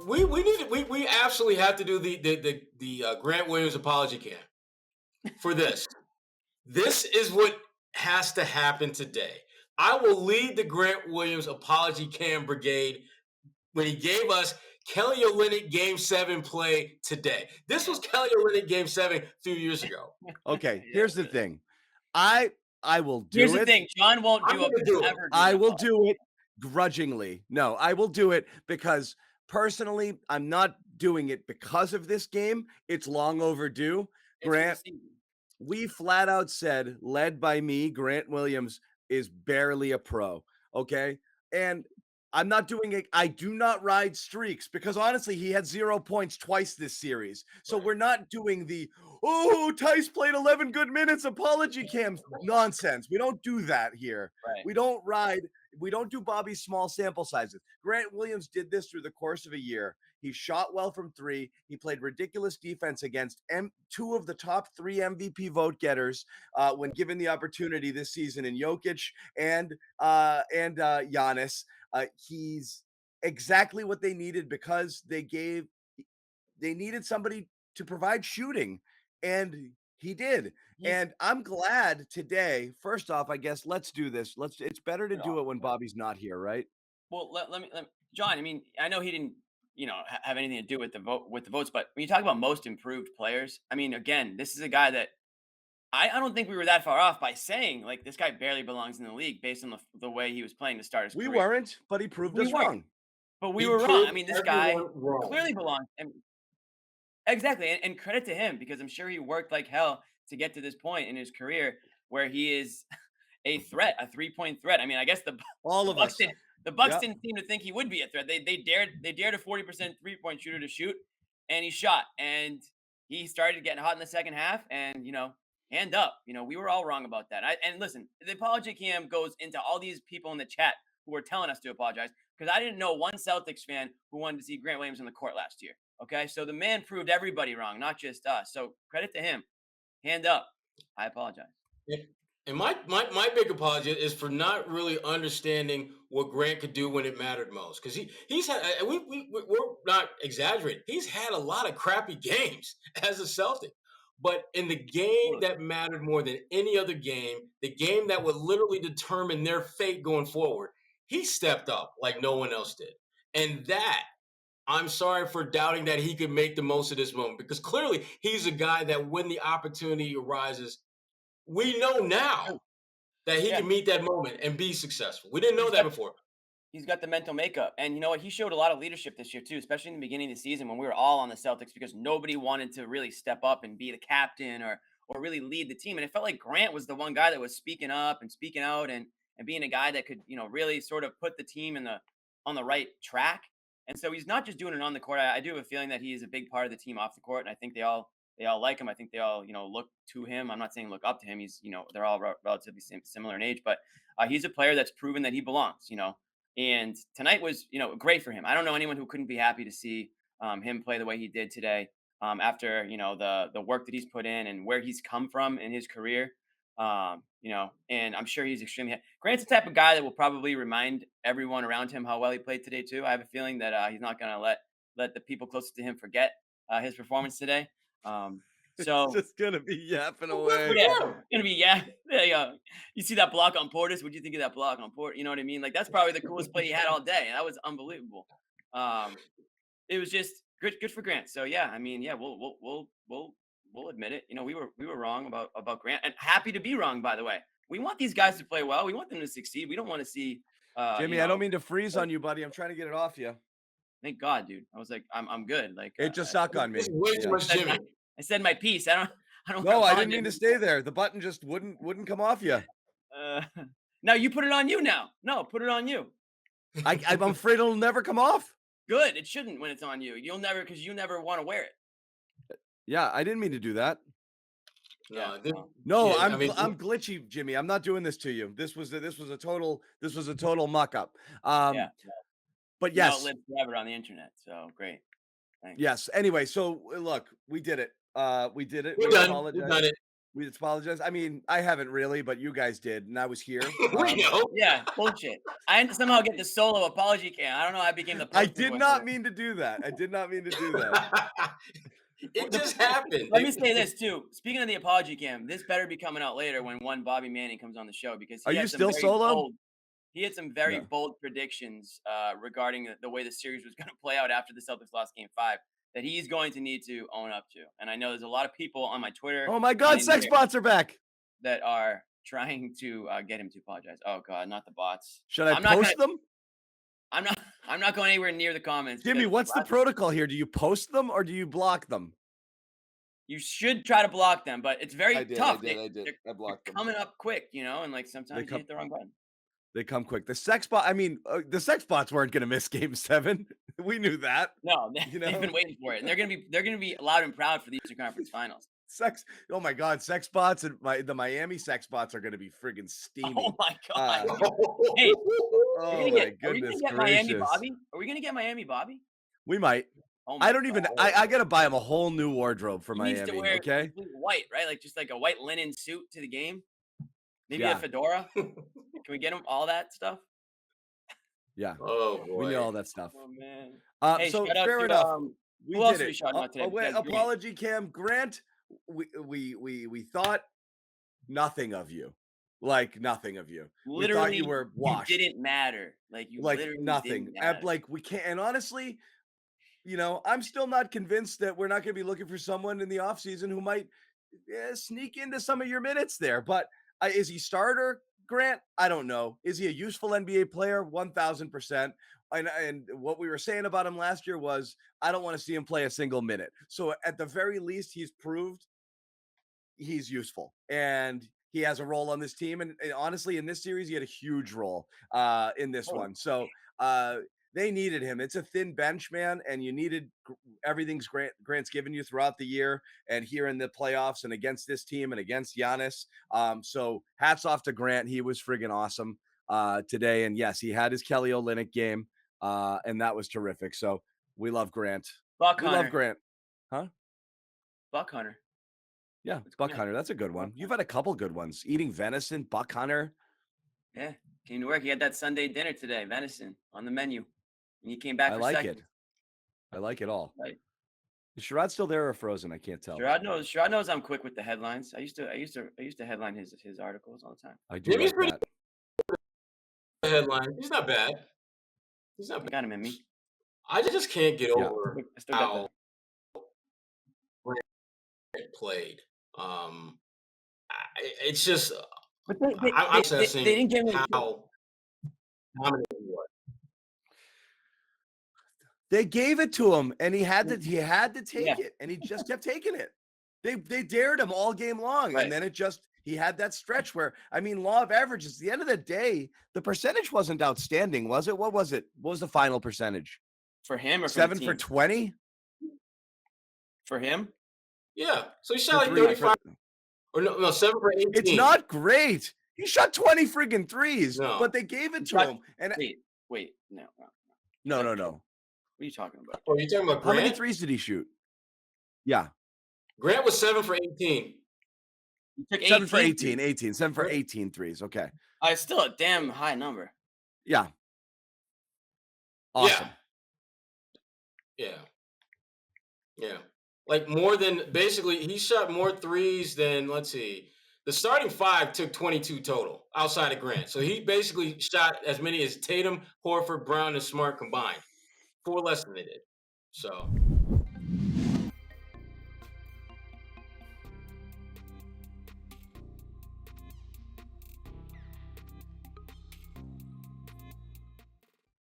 we absolutely have to do the Grant Williams apology cam for this. This is what has to happen today. I will lead the Grant Williams apology cam brigade when he gave us Kelly Olynyk Game 7 play today. This was Kelly Olynyk Game 7 a few years ago. Okay, here's the thing. I will do Here's it. the thing. John won't I'm do gonna do it. ever. I will do it grudgingly. No, I will do it because personally, I'm not doing it because of this game. It's long overdue. Grant, we flat out said, led by me, Grant Williams is barely a pro. Okay. And I'm not doing it. I do not ride streaks because honestly, he had 0 points twice this series. So we're not doing the, oh, Tice played 11 good minutes apology cams nonsense. We don't do that here. Right. We don't do Bobby's small sample sizes. Grant Williams did this through the course of a year. He shot well from three. He played ridiculous defense against two of the top 3 MVP vote getters when given the opportunity this season in Jokic and Giannis. He's exactly what they needed because they needed somebody to provide shooting, and he did. And I'm glad today. First off, I guess let's do this. It's better to do it when Bobby's not here, right? Well, let me, John. I mean, I know he didn't, have anything to do with the votes, but when you talk about most improved players, I mean, again, this is a guy that I don't think we were that far off by saying like this guy barely belongs in the league based on the way he was playing to start his career. We weren't, but he proved us wrong. But we were wrong. I mean, this guy clearly belongs. Exactly, and credit to him because I'm sure he worked like hell to get to this point in his career where he is a threat, a 3-point threat. I mean, I guess the Bucks didn't seem to think he would be a threat. They dared a 40% 3-point shooter to shoot, and he shot, and he started getting hot in the second half, and hand up, we were all wrong about that. And listen, the apology cam goes into all these people in the chat who were telling us to apologize because I didn't know one Celtics fan who wanted to see Grant Williams on the court last year. Okay, so the man proved everybody wrong, not just us. So credit to him. Hand up. I apologize. And my big apology is for not really understanding what Grant could do when it mattered most. Because he's had, we're not exaggerating. He's had a lot of crappy games as a Celtic. But in the game that mattered more than any other game, the game that would literally determine their fate going forward, he stepped up like no one else did. And that, I'm sorry for doubting that he could make the most of this moment because clearly he's a guy that when the opportunity arises, we know now that he can meet that moment and be successful. We didn't know that before. He's got the mental makeup. And you know what? He showed a lot of leadership this year, too, especially in the beginning of the season when we were all on the Celtics because nobody wanted to really step up and be the captain or really lead the team. And it felt like Grant was the one guy that was speaking up and speaking out and being a guy that could, really sort of put the team on the right track. And so he's not just doing it on the court. I do have a feeling that he is a big part of the team off the court. And I think they all like him. I think they all, look to him. I'm not saying look up to him. He's, they're all relatively similar in age, but he's a player that's proven that he belongs, and tonight was, great for him. I don't know anyone who couldn't be happy to see him play the way he did today after, the work that he's put in and where he's come from in his career. And I'm sure he's extremely Grant's the type of guy that will probably remind everyone around him how well he played today too. I have a feeling that he's not going to let the people closest to him forget his performance today. So it's just gonna be yapping away. Yeah, it's gonna be There you go. You see that block on Portis? What'd you think of that block on Portis? You know what I mean? Like that's probably the coolest play he had all day. That was unbelievable. It was just good for Grant. So yeah, I mean, yeah, we'll admit it. We were wrong about Grant, and happy to be wrong. By the way, we want these guys to play well. We want them to succeed. We don't want to see. Jimmy, I don't mean to freeze on you, buddy. I'm trying to get it off you. Thank God, dude. I was like, I'm good. Like it just stuck on me. Way too much Jimmy. I said my piece. I don't. No, I didn't mean to stay there. The button just wouldn't come off you. Now you put it on you. Now, no, put it on you. I'm afraid it'll never come off. Good. It shouldn't when it's on you. You'll never because you never want to wear it. Yeah, I didn't mean to do that. No, I'm glitchy, Jimmy. I'm not doing this to you. This was a total muck up. But yes, it lives forever on the internet. So great. Thanks. Yes. Anyway, so look, we did it. We did it. We're done. We've done it. We apologize. I mean, I haven't really, but you guys did, and I was here. We know. Yeah, bullshit. I had to somehow get the solo apology cam. I don't know how I became the I poster did boy not for mean to do that. I did not mean to do that. It just happened. Let me say this too. Speaking of the apology cam, this better be coming out later when one Bobby Manning comes on the show because Are you still solo? he had some very Yeah. bold predictions regarding the way the series was going to play out after the Celtics lost Game 5 that he's going to need to own up to. And I know there's a lot of people on my Twitter Oh my God, and sex here bots are back. that are trying to get him to apologize. Oh God, not the bots. Should I I'm not post them? I'm not. I'm not going anywhere near the comments. Jimmy, because what's the protocol here? Do you post them or do you block them? You should try to block them, but it's very tough. I did. They're I blocked them. coming up quick, and like sometimes you hit the wrong button. They come quick. The sex bot. I mean, the sex bots weren't going to miss Game 7. We knew that. No, You they've know? been waiting for it, and they're gonna be loud and proud for the Eastern Conference Finals. Sex. Oh my God, sex bots and the Miami sex bots are going to be friggin' steamy. Oh my God! Hey, Oh my are we gonna goodness get Miami gracious. Bobby? Are we gonna get Miami Bobby? We might. Oh my I don't even. God. I got to buy him a whole new wardrobe for He needs Miami. to wear Okay. complete white, right? Like just like a white linen suit to the game. Maybe Yeah. a fedora. Can we get him all that stuff? Yeah. Oh boy. We need all that stuff. Oh man. So Hey, shout out fair to, enough. We who else did are we it. shouting out today? Wait, Besides Grant? apology, Cam Grant. We thought nothing of you, like nothing of you. We thought Literally, you were washed, you didn't matter. Like you like literally nothing. didn't matter. Like we can't. And honestly, I'm still not convinced that we're not going to be looking for someone in the offseason who might sneak into some of your minutes there. But is he starter, Grant? I don't know. Is he a useful NBA player? 1000%. And what we were saying about him last year was, I don't want to see him play a single minute. So at the very least, he's proved he's useful and he has a role on this team. And honestly, in this series, he had a huge role in this one. So they needed him. It's a thin bench, man, and you needed everything's Grant's given you throughout the year and here in the playoffs and against this team and against Giannis. So hats off to Grant. He was friggin' awesome today. And yes, he had his Kelly Olynyk game, and that was terrific. So we love Grant. Buck We Hunter. love Grant. Huh? Buck Hunter. Yeah, Buck Hunter. That's a good one. You've had a couple good ones. Eating venison, Buck Hunter. Yeah, came to work. He had that Sunday dinner today, venison on the menu, and he came back. I for like seconds. it. I like it all. Right. Is Sherrod still there or frozen? I can't tell. Sherrod knows I'm quick with the headlines. I used to headline his articles all the time. I do like that. Headline. He's not bad. He's not I bad. got him in me. I just can't get Yeah. over I still got how Grant played. It's just But I'm they didn't give him how dominant he was. They gave it to him, and he had to take Yeah. it, and he just kept taking it. They dared him all game long, Right. and then he had that stretch where, I mean, law of averages. At the end of the day, the percentage wasn't outstanding, was it? What was it? What was the final percentage? for him or for 7 the for team? 20 For him? Yeah. So he for shot like three. 35 or no 7 for 18. It's not great. He shot 20 friggin' threes, No. but they gave it He to shot- him. And Wait, no. no. What are you talking about? Oh, you talking about How many Grant? threes did he shoot? Yeah, Grant was 7 for 18. He took 7 for 18. 18. 7 for 18 threes. Okay. It's still a damn high number. Yeah. Awesome. Yeah. Like more than basically he shot more threes than, let's see. The starting five took 22 total outside of Grant. So he basically shot as many as Tatum, Horford, Brown, and Smart combined. 4 less than they did. So